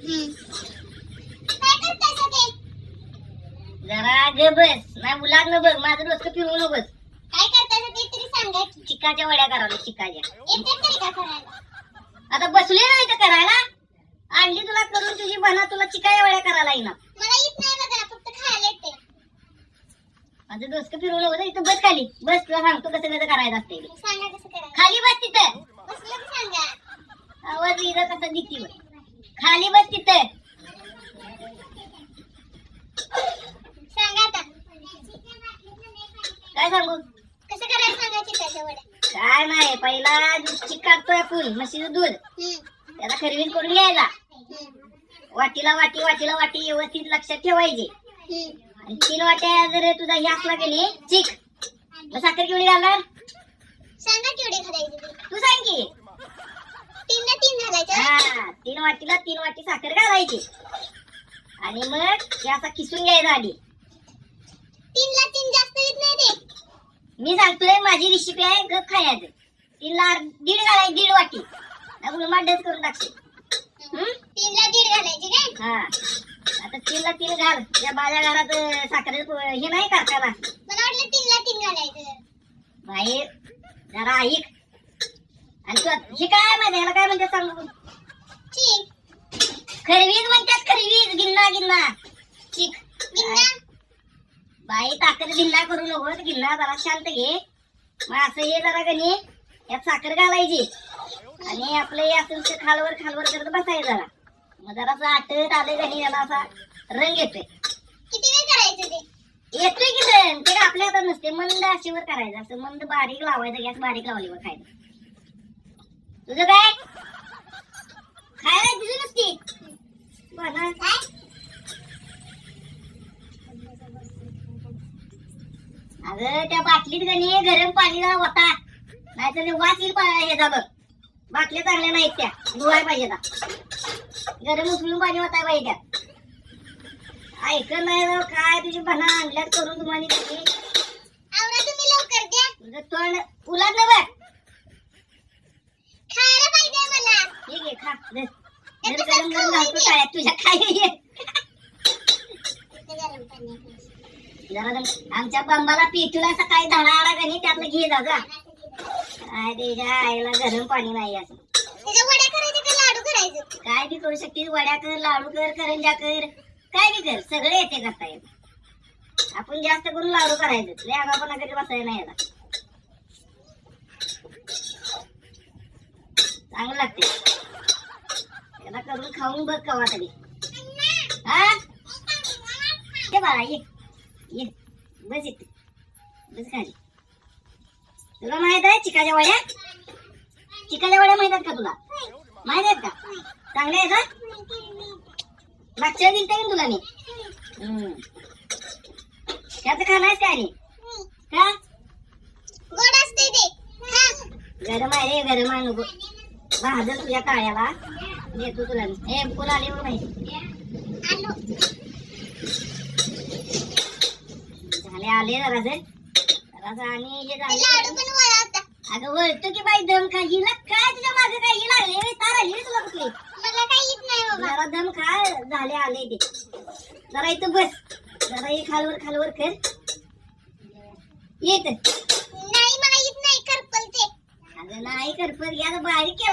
काय करताय सगळे? जरा ग बस. नाही मुलात न बघ, माझं डोसकं फिरवू नको बस. काय करताय ते तरी सांगा की. चिकाच्या वड्या करावल्या, चिकाच्या. येतात तरी का करायला? आता बसले ना इथं करायला. आणली तुला करून तुझी बना, तुला चिकाच्या वड्या करायला येणार. मला येत नाही बघा, फक्त खायला येते. माझं डोसकं फिरवू नको. इथं बस खाली बस, तुला सांगतो कसं कसं करायचं असते. सांगा कसं करायचं. खाली बस तिथं. बसलं की सांगा. आवाज इथं कसं दिसती बघ. खाली बस तिथं. सांगा आता. काय सांगू? कसं करायचं सांगा चिकाच्या वड्या. काय नाही, पहिला दूध काढतोय आपण, म्हशीचं दूध. त्याला खरवीन करून घ्यायचा. वाटीला वाटी, वाटीला वाटी व्यवस्थित लक्षात ठेवायची. आणि 3 वाट्या जर तुझा हे असला की नाही चिक, मग साखर केवढी घालणार? सांगा केवढे घालायचे ते. तू सांग की. 3 ना 3 घालायचं. हा, 3 वाटीला 3 वाटी साखर घालायची. आणि मग हे असा किसून घ्यायचा आधी. 3 ला 3 जास्त येत नाही ते. मी सांगतोय, माझी रेसिपी आहे, गप खायचं. 3 ला 1.5 घालायची, 1.5 वाटी. नाही मांडच करून टाकशील. 3 ला 1.5 घालायचे काय? हा, आता 3 ला 3 घाल. या माझ्या घरात साखर हे नाही कारखाना. मला वाटलं 3 ला 3 घालायचं. बाहेर जरा ऐक. आणि तू हे काय माहिती, ह्याला काय म्हणतात सांगू? चिक. खरवीज म्हणतात, खरवीज. गिन्ना गिन्ना चिक. गिन्ना. बाई ताकद गिन्ना करू नको. गिन्ना जरा शांत घे. मग असं हे जरा कणी यात साखर घालायची. आणि आपलं हे असं खालवर खालवर करत बसायचं जरा. मग जरासं आटत आलं कणी याला असा रंग येतोय. किती वेळ करायचं ते? येतोय की रंग. ते आपल्या हातात नसते. मंद अशीवर करायचं. असं मंद बारीक लावायचं. गॅस बारीक लावलीवर खायचं. तुझं काय खायला दिसू नसती बना काय. अगं त्या बाटलीत गणी गरम पाणी जरा होता, नाहीतर वास येईल ह्याचा बघ. बाटल्या चांगल्या नाहीत त्या, धुवाय पाहिजे. गरम उचलून पाणी होताय पाहिजे त्यात. ऐक नाही राव, काय तुझी बना आणल्यात करून तुम्हाला तरी. आवरा तुम्ही लवकर द्या. तुझं तोंड उलात ना बघ. खायला पाहिजे मला. हे घे खा. गरम गरम घालतो टाळ्यात तुझ्या. काय गरम पाणी. जरा आमच्या बंबाला पिठूला सकाळी धडा आला गणी त्यातलं घे जा. काय त्याच्या आईला गरम पाणी नाही असं. त्याच्या वड्या करायचे का लाडू करायचं? काय बी करू शकते. वड्या कर, लाडू कर, करंजा कर, काय बी कर. सगळे येते करता येत. आपण जास्त करून लाडू करायचं. लय आगापणा कधी बसायला नाही याला. चांगलं लागते. त्याला करून खाऊन बघ कवा तरी. हा ते बाळा ये ये बस इथे बस खाली. तुला माहित आहे चिकाच्या वड्या? चिकाच्या वड्या माहित आहेत का तुला? माहित आहेत का? चांगल्या आहेत का? मागच्या वेळी दिलते तुला मी. त्याचं खाणारच काय नाही का? गोड असते ते. खा. गरम आहे रे, गरम आहे नको. भाजल तुझ्या काळ्याला देतो तुला मी. हे कोण आले बघ माहिती. आलो. झाले आले जरासं आणि हे झाले. लाडू पण वळवता. अगं वळतो की बाई. दम खा. हिला काय तुझ्या मागे काय ही लागले तार आली रे तुला कुठली? मला काही येत नाही बाबा. जरा दम खा. झाले आले ते. जरा इथं बस. जरा हे खालवर खालवर कर. येत नाही मला येत नाही. करपल ते. अगं नाही करपत घ्या बारीक केला.